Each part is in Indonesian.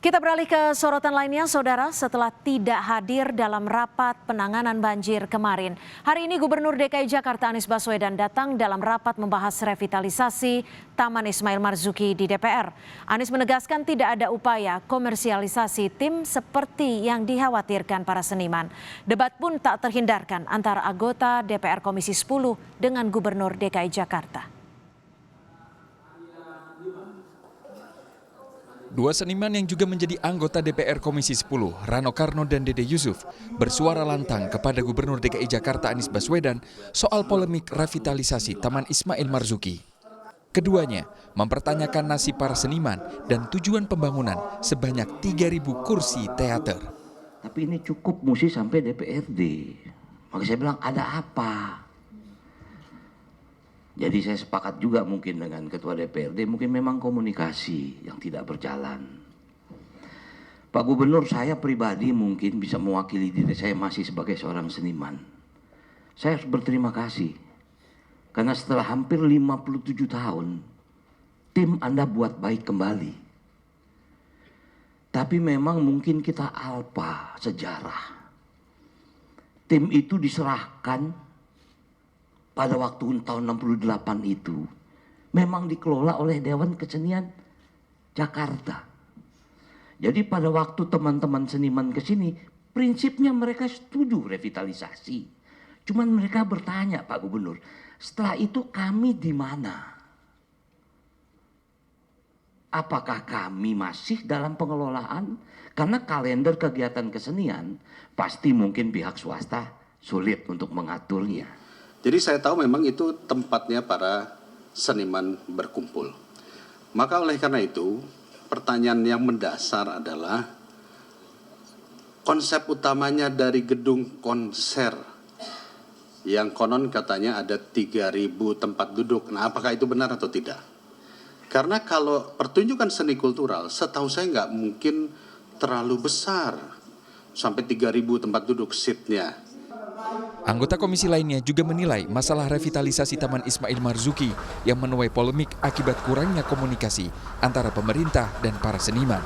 Kita beralih ke sorotan lainnya, Saudara. Setelah tidak hadir dalam rapat penanganan banjir kemarin, hari ini Gubernur DKI Jakarta Anies Baswedan datang dalam rapat membahas revitalisasi Taman Ismail Marzuki di DPR. Anies menegaskan tidak ada upaya komersialisasi tim seperti yang dikhawatirkan para seniman. Debat pun tak terhindarkan antara anggota DPR Komisi 10 dengan Gubernur DKI Jakarta. Dua seniman yang juga menjadi anggota DPR Komisi 10, Rano Karno dan Dede Yusuf, bersuara lantang kepada Gubernur DKI Jakarta Anies Baswedan soal polemik revitalisasi Taman Ismail Marzuki. Keduanya mempertanyakan nasib para seniman dan tujuan pembangunan sebanyak 3.000 kursi teater. Tapi ini cukup mesti sampai DPRD. Maka saya bilang ada apa? Jadi saya sepakat juga mungkin dengan Ketua DPRD, mungkin memang komunikasi yang tidak berjalan. Pak Gubernur, saya pribadi mungkin bisa mewakili diri saya masih sebagai seorang seniman. Saya harus berterima kasih. Karena setelah hampir 57 tahun, tim Anda buat baik kembali. Tapi memang mungkin kita alpa sejarah. Tim itu diserahkan pada waktu tahun 68 itu memang dikelola oleh Dewan Kesenian Jakarta. Jadi pada waktu teman-teman seniman ke sini, prinsipnya mereka setuju revitalisasi. Cuman mereka bertanya, Pak Gubernur, setelah itu kami di mana? Apakah kami masih dalam pengelolaan? Karena kalender kegiatan kesenian pasti mungkin pihak swasta sulit untuk mengaturnya. Jadi saya tahu memang itu tempatnya para seniman berkumpul. Maka oleh karena itu, pertanyaan yang mendasar adalah konsep utamanya dari gedung konser yang konon katanya ada 3.000 tempat duduk. Nah, apakah itu benar atau tidak? Karena kalau pertunjukan seni kultural, setahu saya nggak mungkin terlalu besar sampai 3.000 tempat duduk seatnya. Anggota komisi lainnya juga menilai masalah revitalisasi Taman Ismail Marzuki yang menuai polemik akibat kurangnya komunikasi antara pemerintah dan para seniman.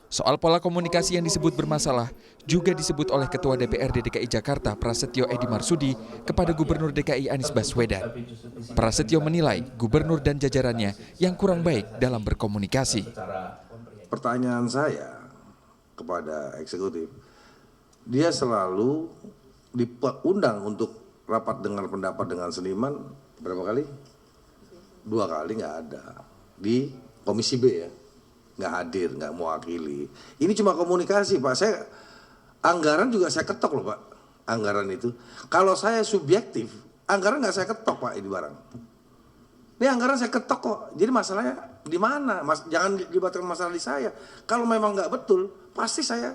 Soal pola komunikasi yang disebut bermasalah juga disebut oleh Ketua DPRD DKI Jakarta Prasetyo Edy Marsudi kepada Gubernur DKI Anies Baswedan. Prasetyo menilai gubernur dan jajarannya yang kurang baik dalam berkomunikasi. Pertanyaan saya kepada eksekutif, dia selalu diundang untuk rapat dengar pendapat dengan seniman berapa kali? 2 kali nggak ada. Di Komisi B ya, nggak hadir, nggak mewakili. Ini cuma komunikasi, Pak. Saya anggaran juga saya ketok loh, Pak. Anggaran itu. Kalau saya subjektif, anggaran nggak saya ketok, Pak, ini barang. Ini anggaran saya ketok kok. Jadi masalahnya di mana? Jangan dilibatkan masalah di saya. Kalau memang nggak betul, pasti saya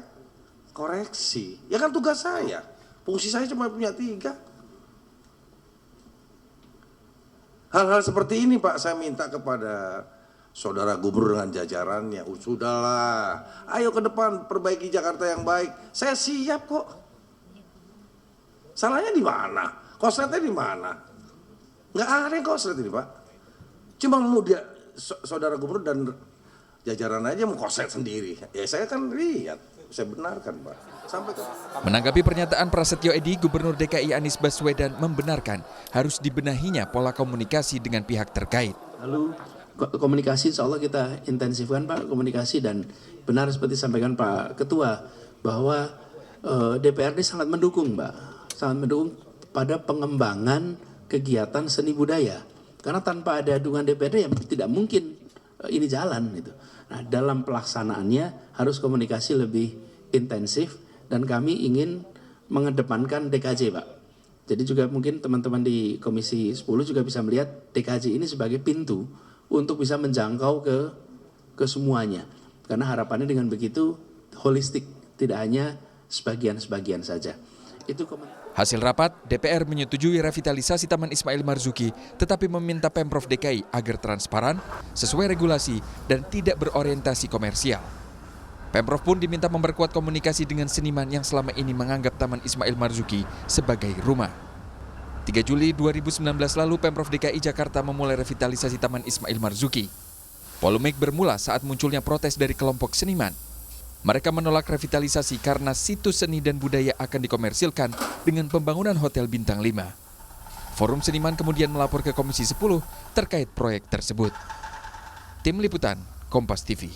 koreksi. Ya kan tugas saya. Fungsi saya cuma punya 3. Hal-hal seperti ini, Pak, saya minta kepada saudara gubernur dengan jajarannya. Sudahlah, ayo ke depan perbaiki Jakarta yang baik. Saya siap kok. Salahnya di mana? Kosletnya di mana? Nggak ada yang koslet ini, Pak. Cuma mau dia saudara gubernur dan jajaran aja mau koslet sendiri. Ya saya kan lihat, saya benarkan, Pak. Menanggapi pernyataan Prasetyo Edy, Gubernur DKI Anies Baswedan membenarkan harus dibenahinya pola komunikasi dengan pihak terkait. Lalu komunikasi insya Allah kita intensifkan, Pak, komunikasi, dan benar seperti sampaikan Pak Ketua bahwa DPRD sangat mendukung, Pak, sangat mendukung pada pengembangan kegiatan seni budaya. Karena tanpa ada dukungan DPRD ya tidak mungkin ini jalan gitu. Nah, dalam pelaksanaannya harus komunikasi lebih intensif. Dan kami ingin mengedepankan DKJ, Pak. Jadi juga mungkin teman-teman di Komisi 10 juga bisa melihat DKJ ini sebagai pintu untuk bisa menjangkau ke semuanya. Karena harapannya dengan begitu holistik, tidak hanya sebagian-sebagian saja. Hasil rapat, DPR menyetujui revitalisasi Taman Ismail Marzuki, tetapi meminta Pemprov DKI agar transparan, sesuai regulasi, dan tidak berorientasi komersial. Pemprov pun diminta memperkuat komunikasi dengan seniman yang selama ini menganggap Taman Ismail Marzuki sebagai rumah. 3 Juli 2019 lalu Pemprov DKI Jakarta memulai revitalisasi Taman Ismail Marzuki. Polemik bermula saat munculnya protes dari kelompok seniman. Mereka menolak revitalisasi karena situs seni dan budaya akan dikomersilkan dengan pembangunan hotel bintang 5. Forum seniman kemudian melapor ke Komisi 10 terkait proyek tersebut. Tim Liputan, Kompas TV.